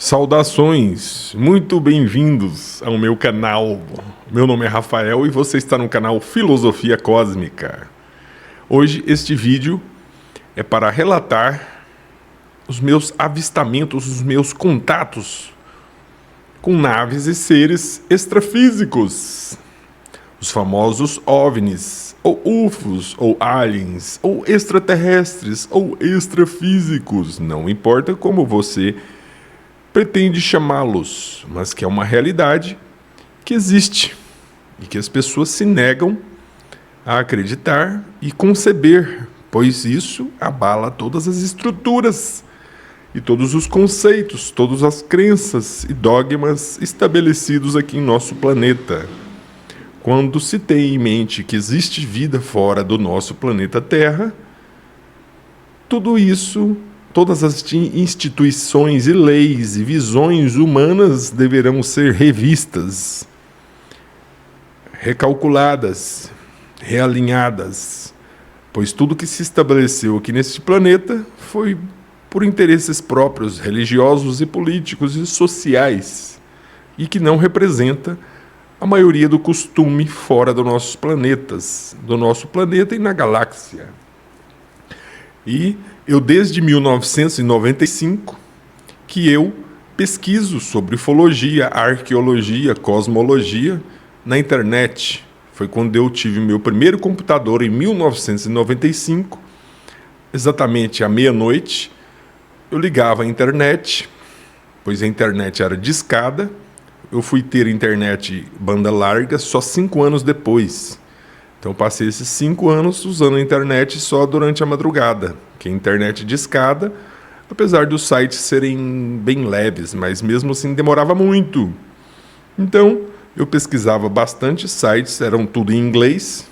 Saudações, muito bem-vindos ao meu canal. Meu nome é Rafael e você está no canal Filosofia Cósmica. Hoje este vídeo é para relatar os meus avistamentos, os meus contatos com naves e seres extrafísicos. Os famosos OVNIs, ou UFOs, ou aliens, ou extraterrestres, ou extrafísicos. Não importa como você pretende chamá-los, mas que é uma realidade que existe e que as pessoas se negam a acreditar e conceber, pois isso abala todas as estruturas e todos os conceitos, todas as crenças e dogmas estabelecidos aqui em nosso planeta. Quando se tem em mente que existe vida fora do nosso planeta Terra, tudo isso, todas as instituições e leis e visões humanas deverão ser revistas, recalculadas, realinhadas, pois tudo que se estabeleceu aqui neste planeta foi por interesses próprios, religiosos e políticos e sociais, e que não representa a maioria do costume fora dos nossos planetas, do nosso planeta e na galáxia. E eu desde 1995 que eu pesquiso sobre ufologia, arqueologia, cosmologia na internet. Foi quando eu tive meu primeiro computador em 1995, exatamente à meia-noite. Eu ligava a internet, pois a internet era discada. Eu fui ter internet banda larga só 5 anos depois. Então passei esses 5 anos usando a internet só durante a madrugada, que é internet discada, apesar dos sites serem bem leves, mas mesmo assim demorava muito. Então eu pesquisava bastante sites, eram tudo em inglês,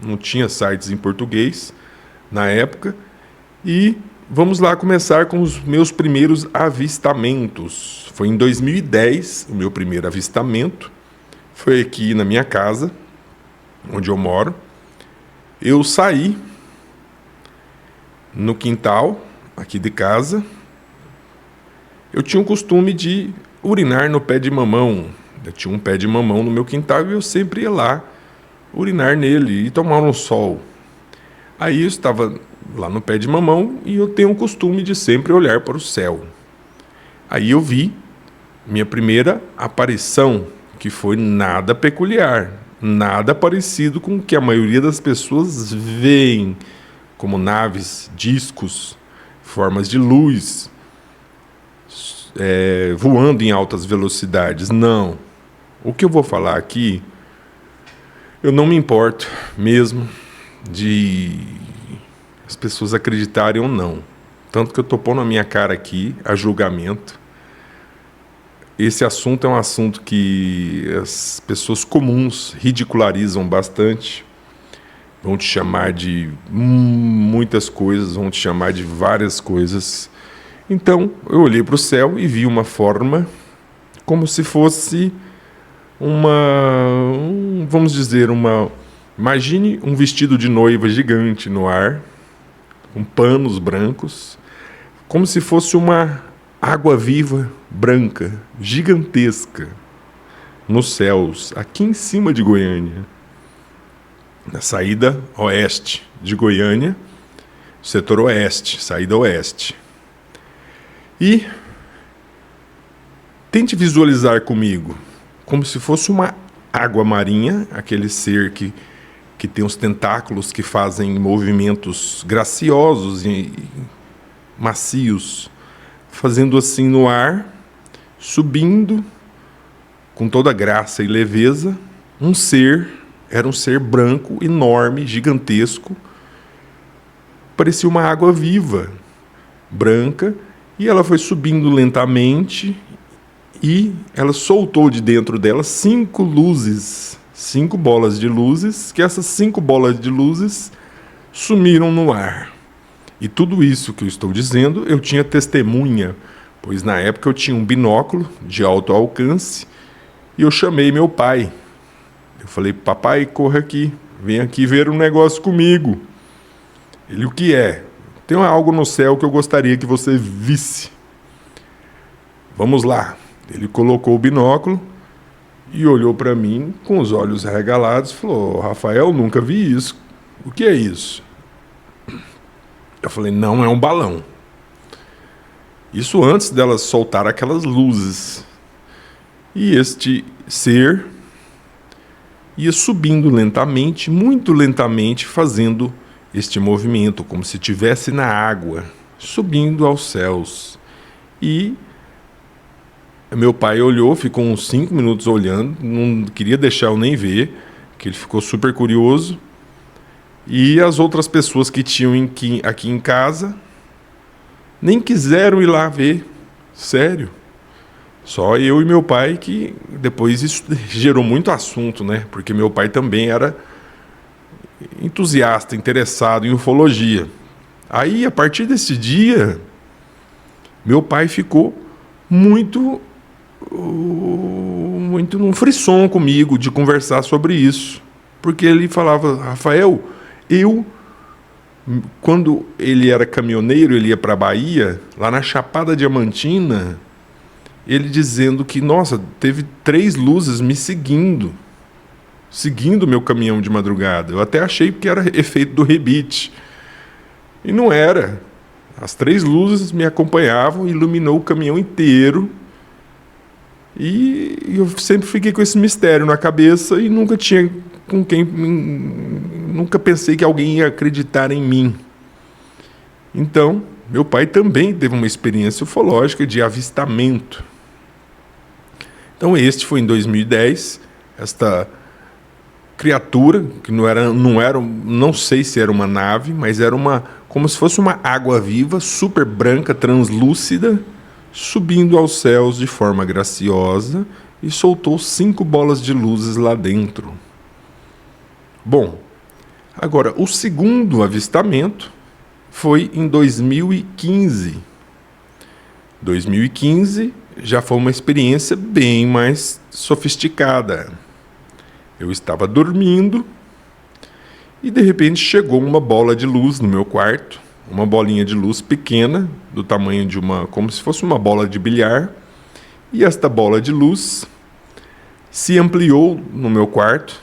não tinha sites em português na época, e vamos lá começar com os meus primeiros avistamentos. Foi em 2010 o meu primeiro avistamento, foi aqui na minha casa, onde eu moro. Eu saí no quintal aqui de casa. Eu tinha o costume de urinar no pé de mamão. Eu tinha um pé de mamão no meu quintal e eu sempre ia lá urinar nele e tomar um sol. Aí eu estava lá no pé de mamão e eu tenho o costume de sempre olhar para o céu. Aí eu vi minha primeira aparição, que foi nada peculiar, nada parecido com o que a maioria das pessoas veem, como naves, discos, formas de luz, voando em altas velocidades. Não. O que eu vou falar aqui, eu não me importo mesmo de as pessoas acreditarem ou não. Tanto que eu estou pondo a minha cara aqui a julgamento. Esse assunto é um assunto que as pessoas comuns ridicularizam bastante. Vão te chamar de muitas coisas, vão te chamar de várias coisas. Então, eu olhei para o céu e vi uma forma como se fosse vamos dizer, imagine um vestido de noiva gigante no ar, com panos brancos, como se fosse uma água-viva branca, gigantesca, nos céus, aqui em cima de Goiânia, na saída oeste de Goiânia, setor oeste, saída oeste. E tente visualizar comigo, como se fosse uma água marinha, aquele ser que tem os tentáculos que fazem movimentos graciosos e macios, fazendo assim no ar, subindo com toda graça e leveza, era um ser branco, enorme, gigantesco, parecia uma água viva, branca, e ela foi subindo lentamente e ela soltou de dentro dela 5 luzes, 5 bolas de luzes, que essas 5 bolas de luzes sumiram no ar. E tudo isso que eu estou dizendo, eu tinha testemunha, pois na época eu tinha um binóculo de alto alcance e eu chamei meu pai. Eu falei: papai, corra aqui, vem aqui ver um negócio comigo. Ele: o que é? Tem algo no céu que eu gostaria que você visse. vamos lá. Ele colocou o binóculo e olhou para mim com os olhos arregalados e falou: Rafael, nunca vi isso. O que é isso? Eu falei: não é um balão. Isso antes delas soltar aquelas luzes. E este ser ia subindo lentamente, muito lentamente, fazendo este movimento, como se estivesse na água, subindo aos céus. E meu pai olhou, ficou uns 5 minutos olhando, não queria deixar eu nem ver, que ele ficou super curioso. E as outras pessoas que tinham aqui em casa nem quiseram ir lá ver, sério. Só eu e meu pai, que depois isso gerou muito assunto, né? Porque meu pai também era entusiasta, interessado em ufologia. Aí, a partir desse dia, meu pai ficou muito num frisson comigo de conversar sobre isso. Porque ele falava: Rafael, quando ele era caminhoneiro, ele ia para a Bahia, lá na Chapada Diamantina, ele dizendo que, nossa, teve 3 luzes me seguindo meu caminhão de madrugada. Eu até achei que era efeito do rebite. E não era. As 3 luzes me acompanhavam, iluminou o caminhão inteiro. E eu sempre fiquei com esse mistério na cabeça e nunca pensei que alguém ia acreditar em mim. Então, meu pai também teve uma experiência ufológica de avistamento. Então, este foi em 2010, esta criatura, que não sei se era uma nave, mas era como se fosse uma água-viva, super branca, translúcida, subindo aos céus de forma graciosa e soltou 5 bolas de luzes lá dentro. Bom, agora, o segundo avistamento foi em 2015. 2015 já foi uma experiência bem mais sofisticada. Eu estava dormindo e de repente chegou uma bola de luz no meu quarto, uma bolinha de luz pequena, do tamanho de como se fosse uma bola de bilhar, e esta bola de luz se ampliou no meu quarto,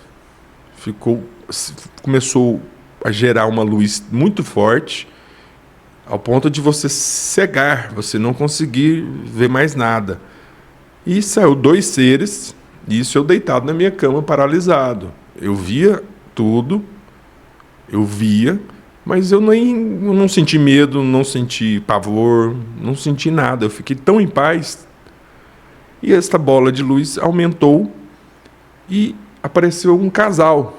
começou a gerar uma luz muito forte, ao ponto de você cegar, você não conseguir ver mais nada. E saiu 2 seres, isso eu deitado na minha cama, paralisado. Eu via tudo, mas eu não senti medo, não senti pavor, não senti nada. Eu fiquei tão em paz. E esta bola de luz aumentou e apareceu um casal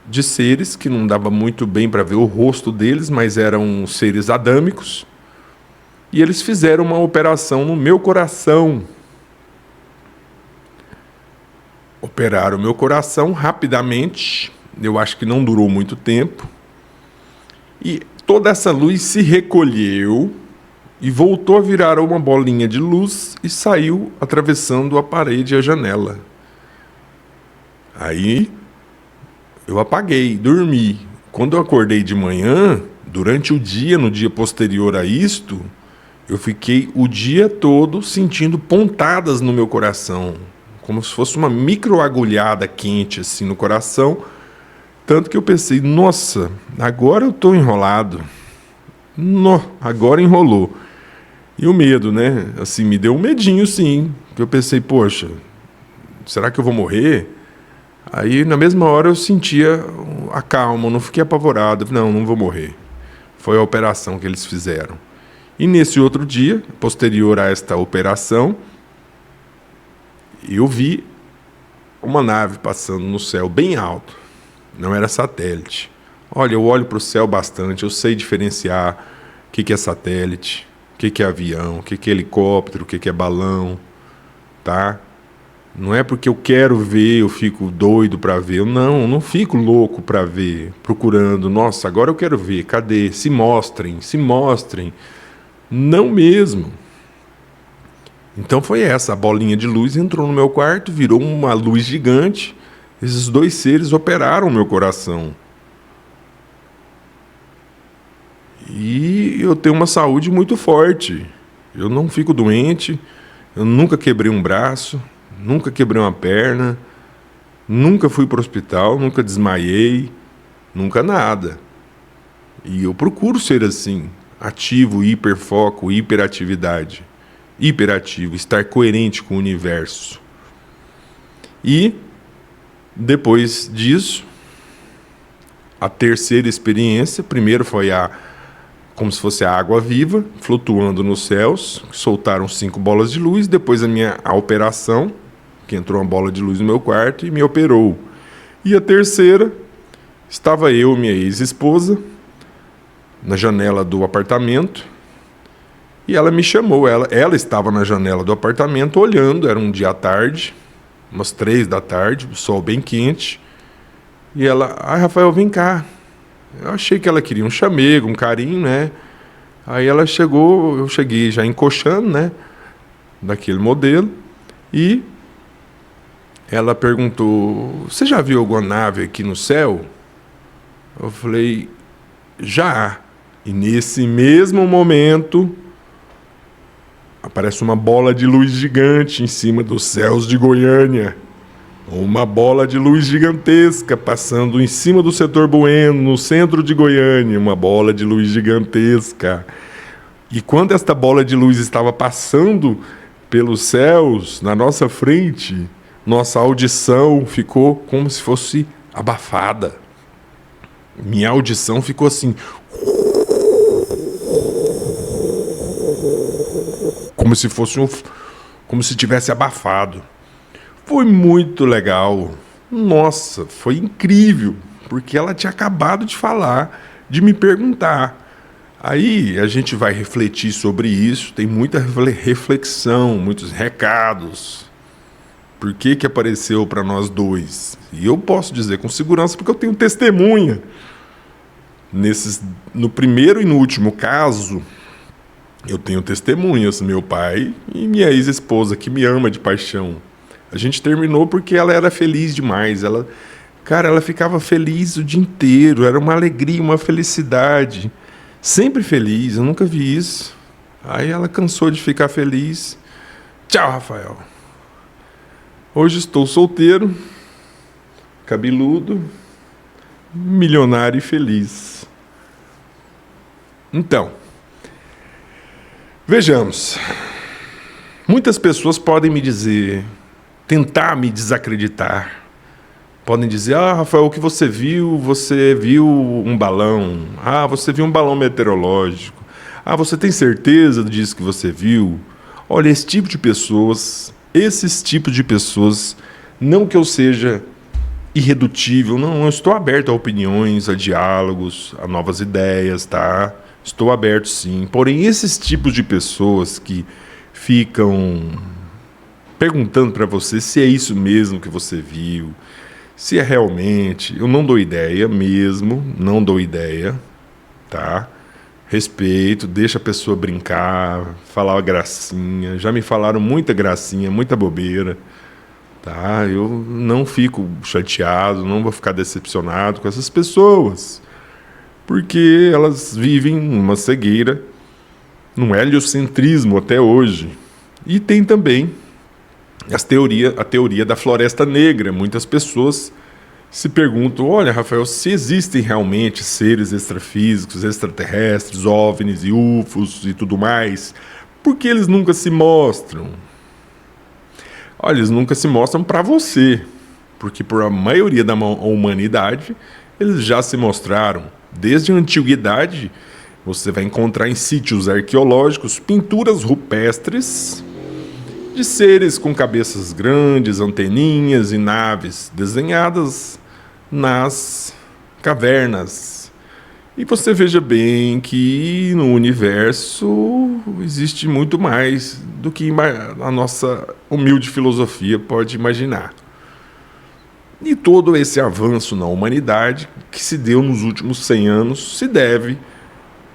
de seres que não dava muito bem para ver o rosto deles, mas eram seres adâmicos. E eles fizeram uma operação no meu coração. Operaram o meu coração rapidamente. Eu acho que não durou muito tempo. E toda essa luz se recolheu e voltou a virar uma bolinha de luz e saiu atravessando a parede e a janela. Aí eu apaguei, dormi. Quando eu acordei de manhã, durante o dia, no dia posterior a isto, eu fiquei o dia todo sentindo pontadas no meu coração, como se fosse uma microagulhada quente assim no coração. Tanto que eu pensei: nossa, agora eu estou enrolado. Agora enrolou. E o medo, né? Assim, me deu um medinho, sim. Eu pensei: poxa, será que eu vou morrer? Aí, na mesma hora, eu sentia a calma, não fiquei apavorado. Não vou morrer. Foi a operação que eles fizeram. E nesse outro dia, posterior a esta operação, eu vi uma nave passando no céu bem alto. Não era satélite. Olha, eu olho para o céu bastante, eu sei diferenciar o que é satélite, o que é avião, o que é helicóptero, o que é balão, tá? Não é porque eu quero ver, eu fico doido para ver. Eu não fico louco para ver, procurando. Nossa, agora eu quero ver, cadê? Se mostrem. Não mesmo. Então foi essa, a bolinha de luz entrou no meu quarto, virou uma luz gigante. Esses 2 seres operaram o meu coração. E eu tenho uma saúde muito forte. Eu não fico doente, eu nunca quebrei um braço, nunca quebrei uma perna, nunca fui para o hospital, nunca desmaiei, nunca nada. E eu procuro ser assim, ativo, hiperfoco, hiperatividade, hiperativo, estar coerente com o universo. E depois disso, a terceira experiência, primeiro foi como se fosse a água viva, flutuando nos céus, soltaram 5 bolas de luz, depois a operação, que entrou uma bola de luz no meu quarto e me operou. E a terceira, estava eu e minha ex-esposa na janela do apartamento, e ela me chamou, ela estava na janela do apartamento olhando, era um dia à tarde, umas 3 da tarde, o sol bem quente, e ela, Rafael, vem cá. Eu achei que ela queria um chamego, um carinho, né? Aí ela chegou, eu cheguei já encoxando, né? Daquele modelo, e ela perguntou, você já viu alguma nave aqui no céu? Eu falei, já. E nesse mesmo momento, aparece uma bola de luz gigante em cima dos céus de Goiânia. Uma bola de luz gigantesca passando em cima do setor Bueno, no centro de Goiânia. Uma bola de luz gigantesca. E quando esta bola de luz estava passando pelos céus, na nossa frente, nossa audição ficou como se fosse abafada. Minha audição ficou assim, como se tivesse abafado. Foi muito legal. Nossa, foi incrível, porque ela tinha acabado de falar, de me perguntar. Aí a gente vai refletir sobre isso, tem muita reflexão, muitos recados. Por que apareceu para nós dois? E eu posso dizer com segurança porque eu tenho testemunha. No primeiro e no último caso, eu tenho testemunhas, meu pai e minha ex-esposa, que me ama de paixão. A gente terminou porque ela era feliz demais. Ela ficava feliz o dia inteiro, era uma alegria, uma felicidade. Sempre feliz, eu nunca vi isso. Aí ela cansou de ficar feliz. Tchau, Rafael. Hoje estou solteiro, cabeludo, milionário e feliz. Então, vejamos. Muitas pessoas podem me dizer, tentar me desacreditar. Podem dizer, Rafael, o que você viu? Você viu um balão. Você viu um balão meteorológico. Você tem certeza disso que você viu? Olha, esses tipos de pessoas, não que eu seja irredutível, não, eu estou aberto a opiniões, a diálogos, a novas ideias, tá? Estou aberto sim. Porém, esses tipos de pessoas que ficam perguntando para você se é isso mesmo que você viu, se é realmente, eu não dou ideia mesmo, não dou ideia, tá? Respeito, deixa a pessoa brincar, falar uma gracinha. Já me falaram muita gracinha, muita bobeira, tá? Eu não fico chateado, não vou ficar decepcionado com essas pessoas, porque elas vivem uma cegueira, num heliocentrismo até hoje. E tem também a teoria da floresta negra. Muitas pessoas se perguntam, olha, Rafael, se existem realmente seres extrafísicos, extraterrestres, OVNIs e UFOs e tudo mais, por que eles nunca se mostram? Olha, eles nunca se mostram para você, porque por a maioria da humanidade, eles já se mostraram. Desde a antiguidade, você vai encontrar em sítios arqueológicos pinturas rupestres de seres com cabeças grandes, anteninhas e naves desenhadas nas cavernas. E você veja bem que no universo existe muito mais do que a nossa humilde filosofia pode imaginar. E todo esse avanço na humanidade que se deu nos últimos 100 anos se deve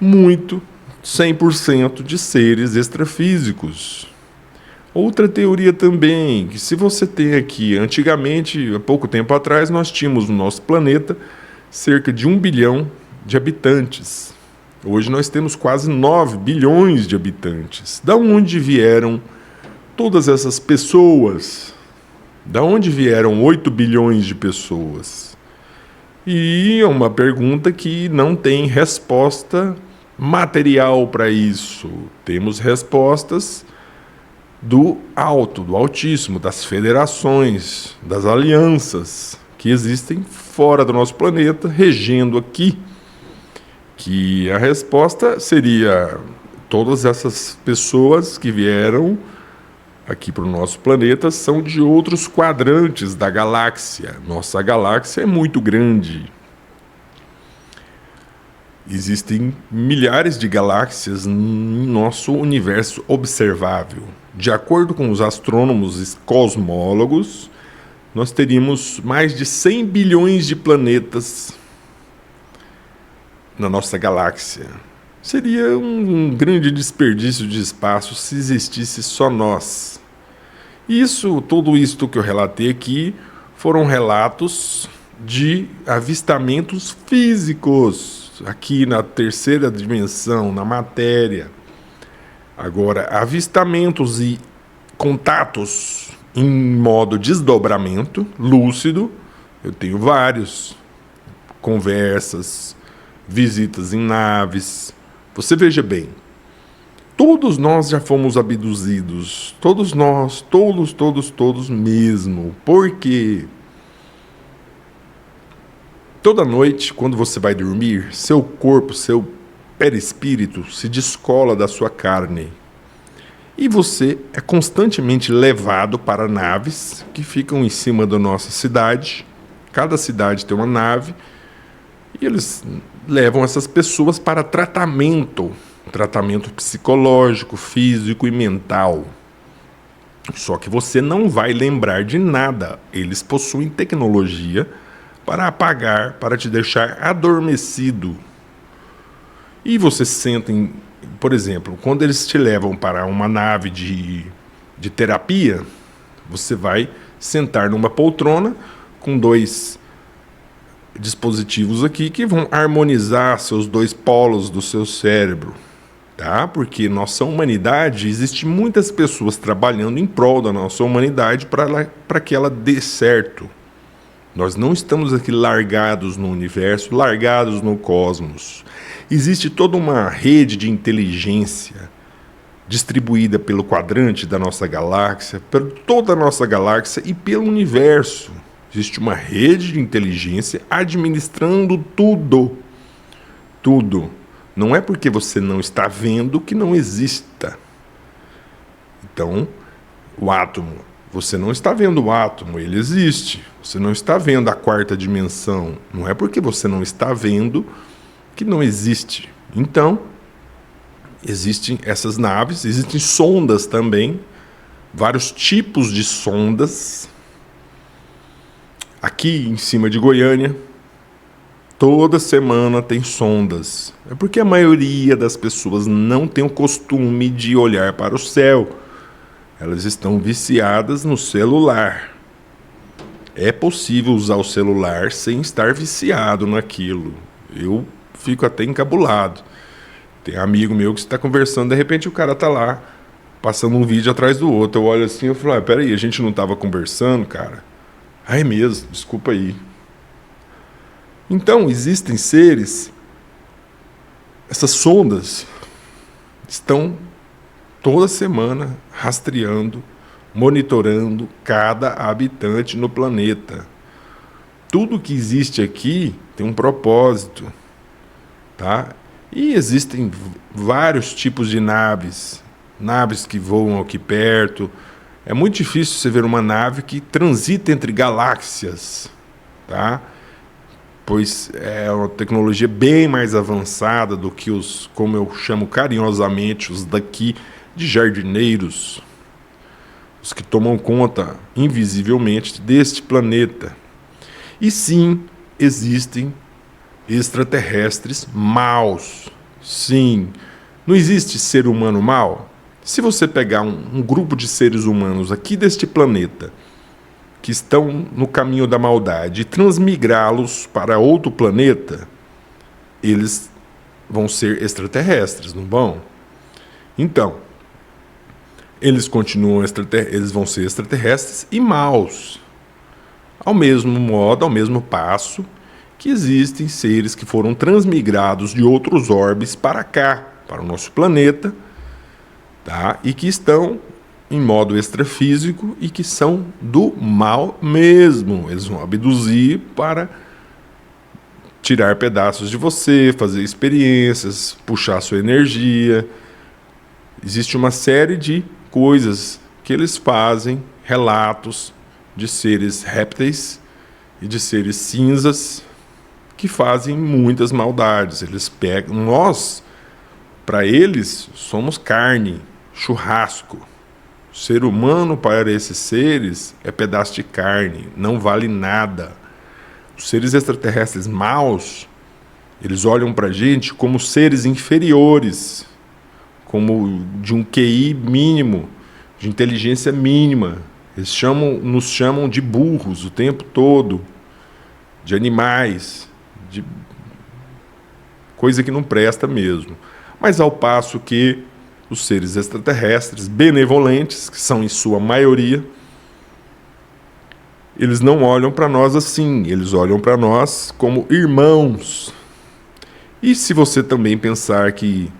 muito, 100% de seres extrafísicos. Outra teoria também, que se você tem aqui, antigamente, há pouco tempo atrás, nós tínhamos no nosso planeta cerca de 1 bilhão de habitantes. Hoje nós temos quase 9 bilhões de habitantes. Da onde vieram todas essas pessoas? Da onde vieram 8 bilhões de pessoas? E é uma pergunta que não tem resposta material para isso. Temos respostas do alto, do altíssimo, das federações, das alianças que existem fora do nosso planeta, regendo aqui. Que a resposta seria todas essas pessoas que vieram aqui para o nosso planeta são de outros quadrantes da galáxia. Nossa galáxia é muito grande. Existem milhares de galáxias no nosso universo observável. De acordo com os astrônomos e cosmólogos, nós teríamos mais de 100 bilhões de planetas na nossa galáxia. Seria um grande desperdício de espaço se existisse só nós. Tudo isso que eu relatei aqui foram relatos de avistamentos físicos aqui na terceira dimensão, na matéria. Agora, avistamentos e contatos em modo desdobramento, lúcido, eu tenho vários. Conversas, visitas em naves. Você veja bem, todos nós já fomos abduzidos. Todos nós, todos mesmo. Por quê? Toda noite, quando você vai dormir, seu corpo, seu perispírito se descola da sua carne. E você é constantemente levado para naves que ficam em cima da nossa cidade. Cada cidade tem uma nave. E eles levam essas pessoas para tratamento psicológico, físico e mental. Só que você não vai lembrar de nada. Eles possuem tecnologia para apagar, para te deixar adormecido. E você sente, por exemplo, quando eles te levam para uma nave de terapia, você vai sentar numa poltrona com 2 dispositivos aqui que vão harmonizar seus 2 polos do seu cérebro, tá? Porque nossa humanidade, existe muitas pessoas trabalhando em prol da nossa humanidade para que ela dê certo. Nós não estamos aqui largados no universo, largados no cosmos. Existe toda uma rede de inteligência distribuída pelo quadrante da nossa galáxia, por toda a nossa galáxia e pelo universo. Existe uma rede de inteligência administrando tudo. Tudo. Não é porque você não está vendo que não exista. Então, o átomo. Você não está vendo o átomo, ele existe. Você não está vendo a 4ª dimensão. Não é porque você não está vendo que não existe. Então, existem essas naves, existem sondas também, vários tipos de sondas. Aqui em cima de Goiânia, toda semana tem sondas. É porque a maioria das pessoas não tem o costume de olhar para o céu. Elas estão viciadas no celular. É possível usar o celular sem estar viciado naquilo. Eu fico até encabulado. Tem amigo meu que está conversando, de repente o cara está lá, passando um vídeo atrás do outro. Eu olho assim e falo, peraí, a gente não estava conversando, cara? Ah, é mesmo, desculpa aí. Então, existem seres, essas sondas estão toda semana rastreando, monitorando cada habitante no planeta. Tudo que existe aqui tem um propósito, tá? E existem vários tipos de naves que voam aqui perto. É muito difícil você ver uma nave que transita entre galáxias, tá? Pois é uma tecnologia bem mais avançada do que os, como eu chamo carinhosamente, os daqui de jardineiros, os que tomam conta invisivelmente deste planeta. E sim, existem extraterrestres maus. Sim, não existe ser humano mau. Se você pegar um grupo de seres humanos aqui deste planeta que estão no caminho da maldade e transmigrá-los para outro planeta, eles vão ser extraterrestres, não vão? Então, eles vão ser extraterrestres e maus. Ao mesmo modo, ao mesmo passo que existem seres que foram transmigrados de outros orbes para cá, para o nosso planeta, tá? E que estão em modo extrafísico e que são do mal mesmo. Eles vão abduzir para tirar pedaços de você, fazer experiências, puxar sua energia. Existe uma série de coisas que eles fazem, relatos de seres répteis e de seres cinzas que fazem muitas maldades. Eles pegam nós, para eles, somos carne, churrasco. O ser humano para esses seres é pedaço de carne, não vale nada. Os seres extraterrestres maus, eles olham para a gente como seres inferiores, como de um QI mínimo, de inteligência mínima. Eles nos chamam de burros o tempo todo, de animais, de coisa que não presta mesmo. Mas ao passo que os seres extraterrestres benevolentes, que são em sua maioria, eles não olham para nós assim, eles olham para nós como irmãos. E se você também pensar que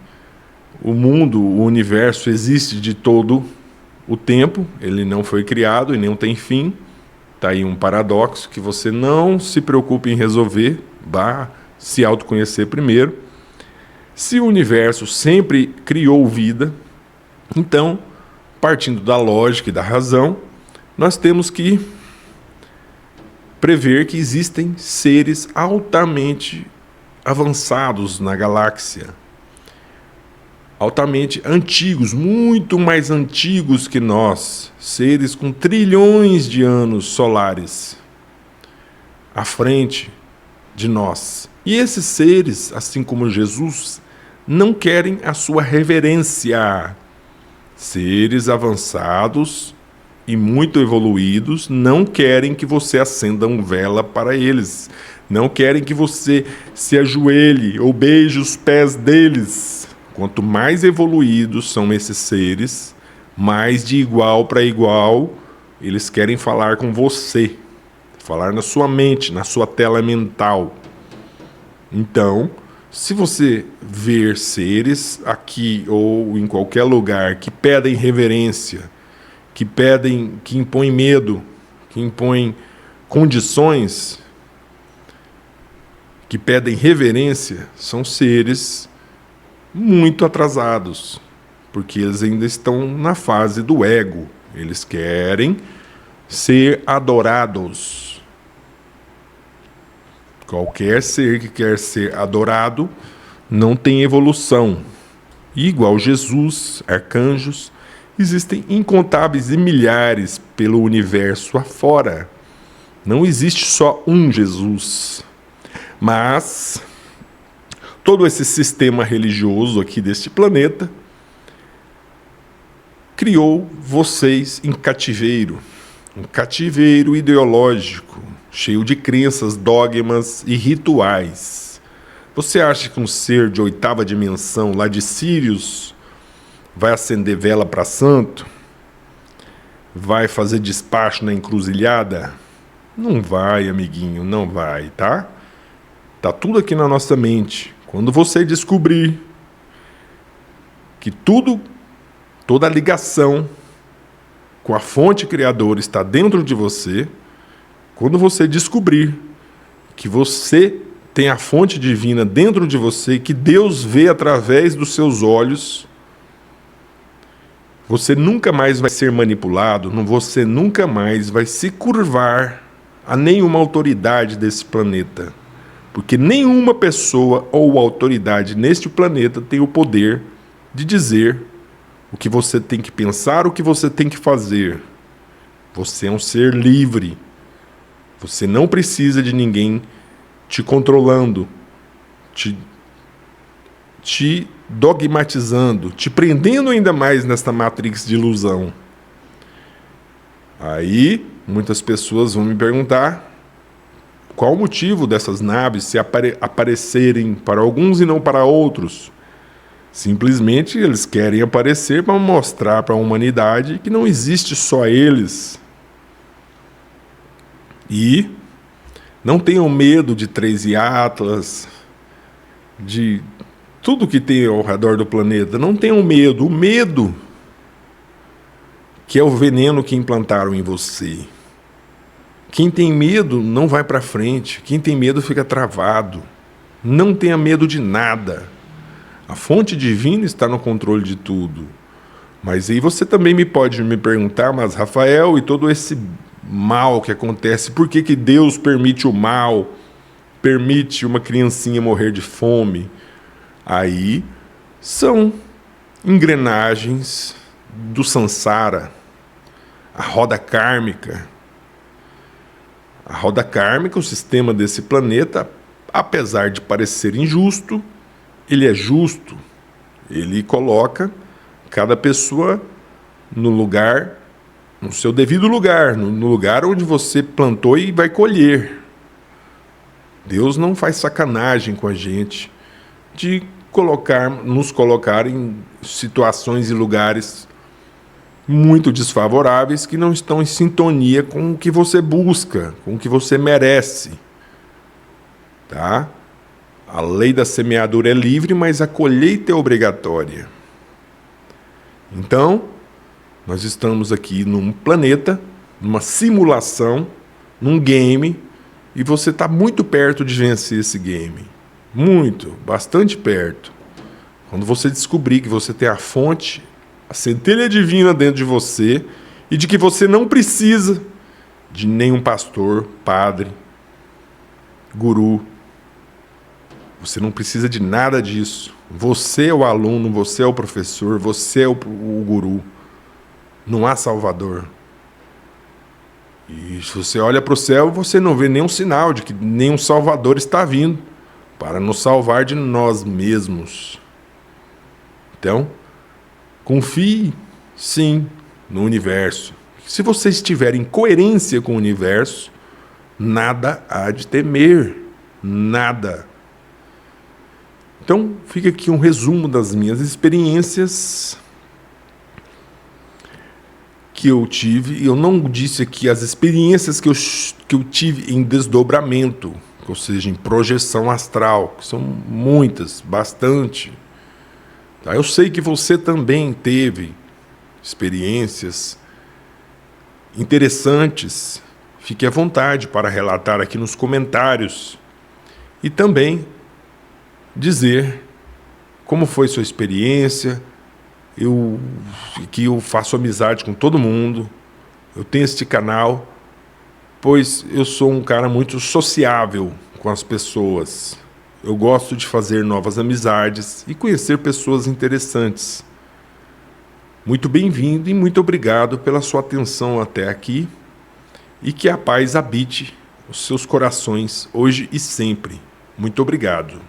o mundo, o universo existe de todo o tempo, ele não foi criado e não tem fim, está aí um paradoxo que você não se preocupe em resolver, vá se autoconhecer primeiro. Se o universo sempre criou vida, então, partindo da lógica e da razão, nós temos que prever que existem seres altamente avançados na galáxia, altamente antigos, muito mais antigos que nós, seres com trilhões de anos solares à frente de nós. E esses seres, assim como Jesus, não querem a sua reverência. Seres avançados e muito evoluídos não querem que você acenda uma vela para eles. Não querem que você se ajoelhe ou beije os pés deles. Quanto mais evoluídos são esses seres, mais de igual para igual, eles querem falar com você. Falar na sua mente, na sua tela mental. Então, se você ver seres aqui ou em qualquer lugar que pedem reverência, que impõem medo, que impõem condições, que pedem reverência, são seres muito atrasados, porque eles ainda estão na fase do ego. Eles querem ser adorados. Qualquer ser que quer ser adorado não tem evolução. E igual Jesus, arcanjos, existem incontáveis e milhares pelo universo afora. Não existe só um Jesus. Mas todo esse sistema religioso aqui deste planeta criou vocês em cativeiro. Um cativeiro ideológico, cheio de crenças, dogmas e rituais. Você acha que um ser de 8ª dimensão, lá de Sírios, vai acender vela para santo? Vai fazer despacho na encruzilhada? Não vai, amiguinho, não vai, tá? Tá tudo aqui na nossa mente. Quando você descobrir que toda a ligação com a fonte criadora está dentro de você, quando você descobrir que você tem a fonte divina dentro de você, que Deus vê através dos seus olhos, você nunca mais vai ser manipulado, você nunca mais vai se curvar a nenhuma autoridade desse planeta. Porque nenhuma pessoa ou autoridade neste planeta tem o poder de dizer o que você tem que pensar, o que você tem que fazer. Você é um ser livre. Você não precisa de ninguém te controlando, te dogmatizando, te prendendo ainda mais nesta matrix de ilusão. Aí, muitas pessoas vão me perguntar Qual o motivo dessas naves se aparecerem para alguns e não para outros? Simplesmente eles querem aparecer para mostrar para a humanidade que não existe só eles. E não tenham medo de 13 Atlas, de tudo que tem ao redor do planeta. Não tenham medo. O medo que é o veneno que implantaram em você. Quem tem medo não vai para frente. Quem tem medo fica travado. Não tenha medo de nada. A fonte divina está no controle de tudo. Mas aí você também pode me perguntar, mas Rafael, e todo esse mal que acontece, por que Deus permite o mal? Permite uma criancinha morrer de fome? Aí são engrenagens do Sansara, a roda kármica. A roda kármica, o sistema desse planeta, apesar de parecer injusto, ele é justo. Ele coloca cada pessoa no lugar, no seu devido lugar, no lugar onde você plantou e vai colher. Deus não faz sacanagem com a gente de nos colocar em situações e lugares muito desfavoráveis que não estão em sintonia com o que você busca, com o que você merece. Tá? A lei da semeadura é livre, mas a colheita é obrigatória. Então, nós estamos aqui num planeta, numa simulação, num game, e você está muito perto de vencer esse game. Muito, bastante perto. Quando você descobrir que você tem a fonte, a centelha divina dentro de você, e de que você não precisa de nenhum pastor, padre, guru. Você não precisa de nada disso. Você é o aluno, você é o professor, você é o guru. Não há salvador. E se você olha para o céu, você não vê nenhum sinal de que nenhum salvador está vindo para nos salvar de nós mesmos. Então, confie, sim, no universo. Se você estiver em coerência com o universo, nada há de temer. Nada. Então, fica aqui um resumo das minhas experiências que eu tive. Eu não disse aqui as experiências que eu tive em desdobramento, ou seja, em projeção astral, que são muitas, bastante. Tá? Eu sei que você também teve experiências interessantes. Fique à vontade para relatar aqui nos comentários. E também dizer como foi sua experiência. Que eu faço amizade com todo mundo. Eu tenho este canal, pois eu sou um cara muito sociável com as pessoas. Eu gosto de fazer novas amizades e conhecer pessoas interessantes. Muito bem-vindo e muito obrigado pela sua atenção até aqui. E que a paz habite os seus corações hoje e sempre. Muito obrigado.